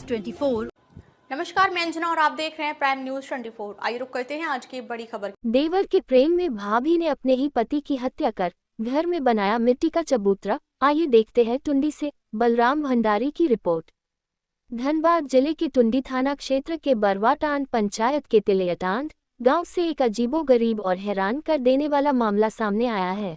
24। नमस्कार, मैं अंजना और आप देख रहे हैं प्राइम न्यूज 24। आइए रुक करते हैं आज की बड़ी खबर। देवर के प्रेम में भाभी ने अपने ही पति की हत्या कर घर में बनाया मिट्टी का चबूतरा। आइए देखते हैं टुंडी से बलराम भंडारी की रिपोर्ट। धनबाद जिले के टुंडी थाना क्षेत्र के बरवाटांड पंचायत के तिलयटांड गांव से एक अजीबोगरीब और हैरान कर देने वाला मामला सामने आया है।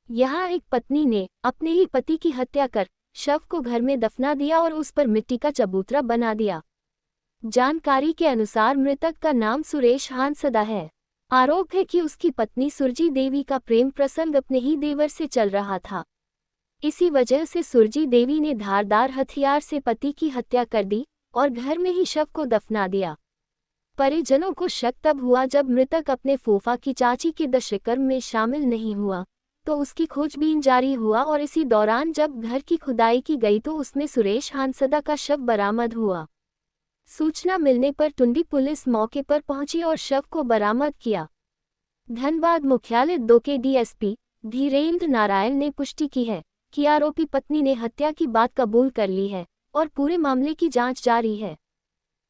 यहाँ एक पत्नी ने अपने ही पति की हत्या कर शव को घर में दफना दिया और उस पर मिट्टी का चबूतरा बना दिया। जानकारी के अनुसार मृतक का नाम सुरेश हांसदा है। आरोप है कि उसकी पत्नी सुरजी देवी का प्रेम प्रसंग अपने ही देवर से चल रहा था। इसी वजह से सुरजी देवी ने धारदार हथियार से पति की हत्या कर दी और घर में ही शव को दफना दिया। परिजनों को शक तब हुआ जब मृतक अपने फूफा की चाची के दुष्कर्म में शामिल नहीं हुआ, तो उसकी खोजबीन जारी हुआ और इसी दौरान जब घर की खुदाई की गई तो उसमें सुरेश हांसदा का शव बरामद हुआ। सूचना मिलने पर टुंडी पुलिस मौके पर पहुंची और शव को बरामद किया। धनबाद मुख्यालय 2 के डीएसपी धीरेन्द्र नारायण ने पुष्टि की है कि आरोपी पत्नी ने हत्या की बात कबूल कर ली है और पूरे मामले की जांच जारी है।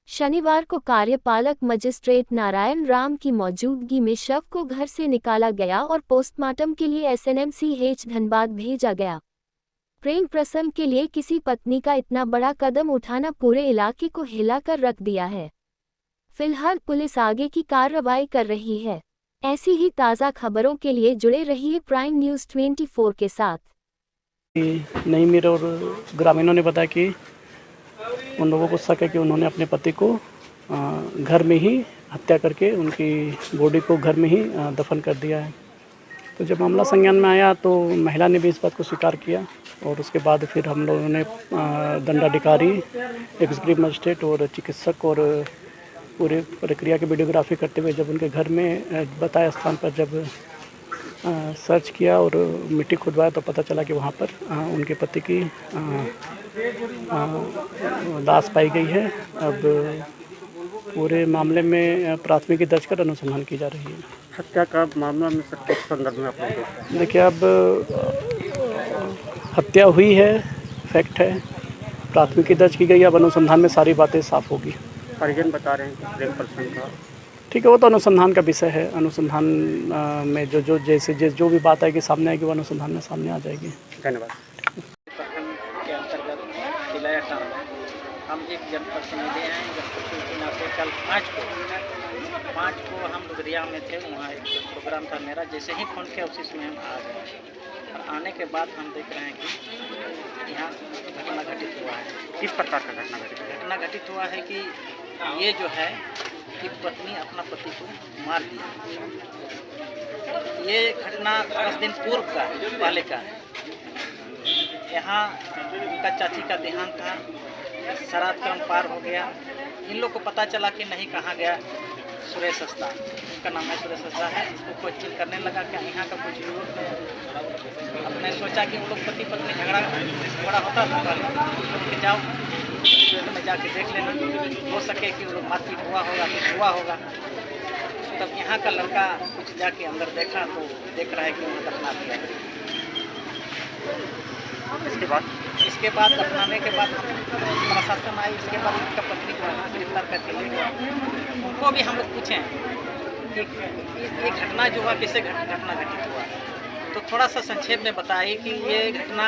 शनिवार को कार्यपालक मजिस्ट्रेट नारायण राम की मौजूदगी में शव को घर से निकाला गया और पोस्टमार्टम के लिए SNMCH धनबाद भेजा गया। प्रेम प्रसंग के लिए किसी पत्नी का इतना बड़ा कदम उठाना पूरे इलाके को हिलाकर रख दिया है। फिलहाल पुलिस आगे की कार्रवाई कर रही है। ऐसी ही ताज़ा खबरों के लिए जुड़े रहिए प्राइम न्यूज़ 24 के साथ। नहीं, मेरे और ग्रामीणों ने बताया कि उन लोगों को शक है कि उन्होंने अपने पति को घर में ही हत्या करके उनकी बॉडी को घर में ही दफन कर दिया है। तो जब मामला संज्ञान में आया तो महिला ने भी इस बात को स्वीकार किया और उसके बाद फिर हम लोगों ने दंडाधिकारी, एग्जीक्यूटिव मजिस्ट्रेट और चिकित्सक और पूरी प्रक्रिया की वीडियोग्राफी करते हुए जब उनके घर में बताए स्थान पर जब सर्च किया और मिट्टी खुदवाया तो पता चला कि वहाँ पर उनके पति की लाश पाई गई है। अब पूरे मामले में प्राथमिकी दर्ज कर अनुसंधान की जा रही है। हत्या का मामला में सर किस संदर्भ में आप लोग देखते हैं? देखिए, अब हत्या हुई है, फैक्ट है, प्राथमिकी दर्ज की गई। अब अनुसंधान में सारी बातें साफ होगी। परिजन बता रहे हैं कि प्रेम प्रसंग का, ठीक है, वो तो अनुसंधान का विषय है। अनुसंधान में जो भी बात आएगी सामने आएगी वो अनुसंधान में सामने आ जाएगी। धन्यवाद। के अंतर्गत तिलयटांड में हम एक जनप्रतिनिधि हैं। जनप्रतिनिधि नाते कल 5 को हम लुधिया में थे, वहाँ एक प्रोग्राम था मेरा। जैसे ही फ़ोन किया उसी समय हम आ गए और आने के बाद हम देख रहे हैं कि यहाँ घटना घटित हुआ है। किस प्रकार का घटना घटित है? घटना घटित हुआ है कि ये जो है कि पत्नी अपना पति को मार दिया। ये घटना 10 दिन पूर्व का पहले का है। यहाँ उनका चाची का देहांत था, श्राद्ध क्रम पार हो गया। इन लोग को पता चला कि नहीं कहाँ गया सुरेश हंसदा, उनका नाम है सुरेश हंसदा है। इसको क्वेश्चन करने लगा कि यहाँ का कुछ लोग अपने सोचा कि वो लोग पति पत्नी झगड़ा होता था पहले, जाओ में जाके देख लेना, हो सके कि वो लोग मारपीट हुआ होगा, कुछ हुआ होगा। तब यहाँ का लड़का कुछ जाके अंदर देखा तो देख रहा है कि वहाँ दफना दिया है। इसके बाद दफनाने के बाद प्रशासन आई। इसके बाद उनका पत्नी को गिरफ्तार करके ले गया। उनको भी हम लोग पूछें कि ये घटना जो हुआ किससे घटना घटित हुआ, तो थोड़ा सा संक्षेप में बताइए कि ये घटना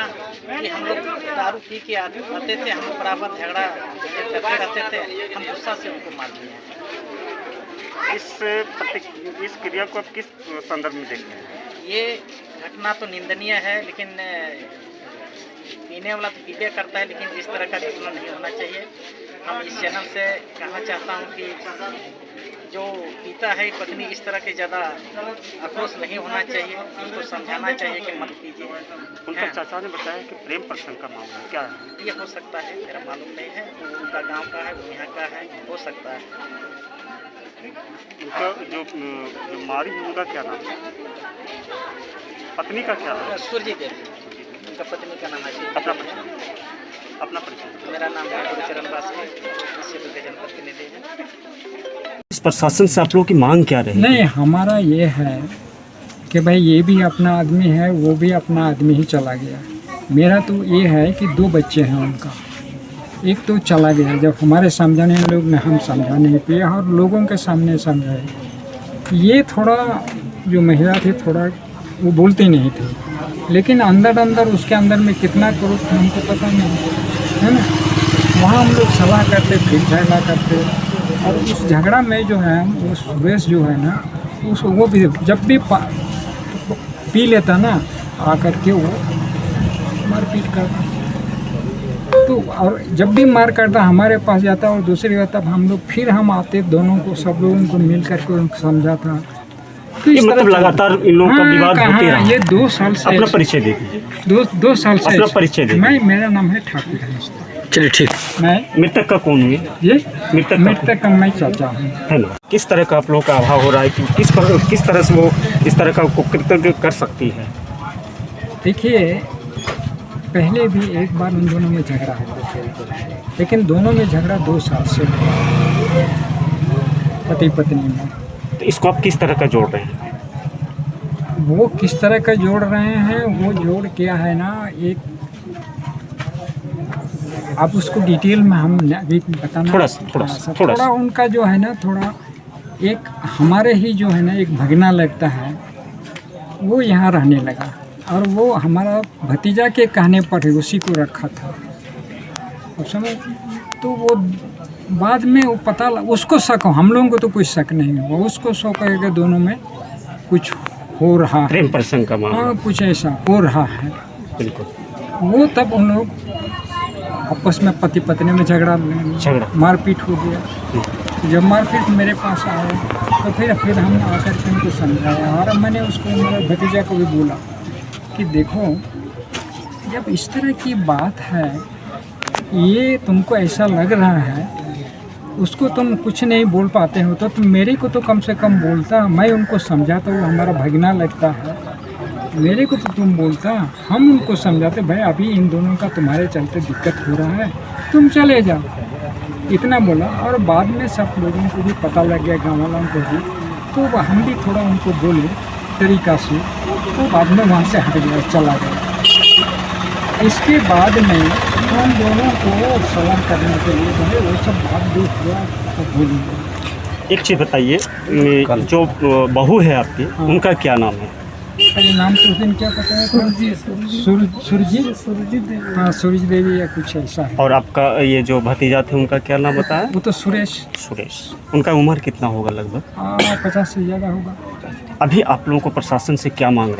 कि हम लोग दारू पी के आते थे, हम लोग बराबर झगड़ा करते रहते थे, हम गुस्सा से उनको मार दिए। इस क्रिया को आप किस संदर्भ में देखते हैं? ये घटना तो निंदनीय है, लेकिन पीने वाला तो पीबे करता है, लेकिन इस तरह का घटना नहीं होना चाहिए। हम इस चैनल से कहना चाहता हूँ कि जो पीता है पत्नी, इस तरह के ज़्यादा आक्रोश नहीं होना चाहिए, उसको समझाना चाहिए कि मत कीजिए। उनका चाचा ने बताया कि प्रेम प्रसंग का मामला क्या है? ये हो सकता है, मेरा मालूम नहीं है। वो उनका गांव का है, वो यहाँ का है, हो सकता है। उनका जो मारी है उनका क्या नाम है? पत्नी का क्या नाम है? सुरजी देवी, उनका पत्नी का नाम है। अपना परिचय। मेरा नाम है गुरुचरण वासी, क्षेत्र के जनप्रतिनिधि हैं। इस प्रशासन से आप लोगों की मांग क्या रही? नहीं, हमारा ये है कि भाई ये भी अपना आदमी है, वो भी अपना आदमी ही चला गया। मेरा तो ये है कि 2 बच्चे हैं उनका, एक तो चला गया, जब हमारे समझाने लोग ने हम समझा नहीं पाए और लोगों के सामने समझाए। ये थोड़ा जो महिला थी थोड़ा वो बोलती नहीं थी, लेकिन अंदर अंदर उसके अंदर में कितना क्रोध था हमको पता नहीं, है ना। वहाँ हम लोग सलाह करते, फिर झगड़ा करते, और उस झगड़ा में जो है वो सुरेश जो है ना, उस वो भी जब भी पी लेता ना आकर के वो मारपीट करता, तो और जब भी मार करता हमारे पास जाता और दूसरी बात तब हम लोग फिर हम आते, दोनों को सब लोगों को मिल करके उनको समझाता। तो ये मतलब लगातार इन लोगों का विवाद होते रहा। ये 2 साल से अपना परिचय दे दीजिए। दो साल से अपना परिचय दे दीजिए। मेरा नाम है ठाकुर है। चलिए ठीक। मैं मृतक का कौन हुए? ये मृतक का मैं चाचा हूँ। है ना। किस तरह का आप लोगों का अभाव हो रहा है कि किस तरह से वो इस तरह का कुकृत्य कर सकती है? देखिए, पहले भी एक बार उन दोनों में झगड़ा हुआ, लेकिन दोनों में झगड़ा 2 साल से पति पत्नी में। तो इसको आप किस तरह का जोड़ रहे हैं? वो किस तरह का जोड़ रहे हैं, वो जोड़ क्या है ना, एक आप उसको डिटेल में हम अभी बताना थोड़ा उनका जो है ना, थोड़ा एक हमारे ही जो है ना एक भगना लगता है, वो यहाँ रहने लगा और वो हमारा भतीजा के कहने पर ही उसी को रखा था उस समय। तो वो बाद में वो पता उसको शक हो, हम लोगों को तो कोई शक नहीं हुआ, उसको शक है कि दोनों में कुछ हो रहा है, प्रेम प्रसंग का मामला। हाँ, कुछ ऐसा हो रहा है। बिल्कुल। वो तब उन लोग आपस में पति पत्नी में झगड़ा मारपीट हो गया। जब मारपीट मेरे पास आया तो फिर हम आकर के उनको समझाया, और मैंने उसको मेरे भतीजा को भी बोला कि देखो, जब इस तरह की बात है, ये तुमको ऐसा लग रहा है, उसको तुम कुछ नहीं बोल पाते हो तो तुम मेरे को तो कम से कम बोलता, मैं उनको समझाता हूँ, हमारा भगना लगता है, मेरे को तो तुम बोलता, हम उनको समझाते, भाई अभी इन दोनों का तुम्हारे चलते दिक्कत हो रहा है, तुम चले जाओ, इतना बोला। और बाद में सब लोगों को भी पता लग गया, गाँव वालों को भी, तो हम भी थोड़ा उनको बोले तरीका से, तो बाद में वहाँ से हट गया, चला गया। इसके बाद में हम दोनों को सलाह करने के लिए बोले, वो सब बात जो हुआ तो भूलिए। एक चीज़ बताइए, जो बहू है आपकी, उनका क्या नाम है? पहले नाम तो उस दिन क्या पता है? सुरजीत, हाँ, सूरज देवी या कुछ ऐसा है। और आपका ये जो भतीजा थे उनका क्या नाम बताया? वो तो सुरेश। उनका उम्र कितना होगा लगभग? 50 से ज़्यादा होगा। अभी आप लोगों को प्रशासन से क्या मांग रहे हैं?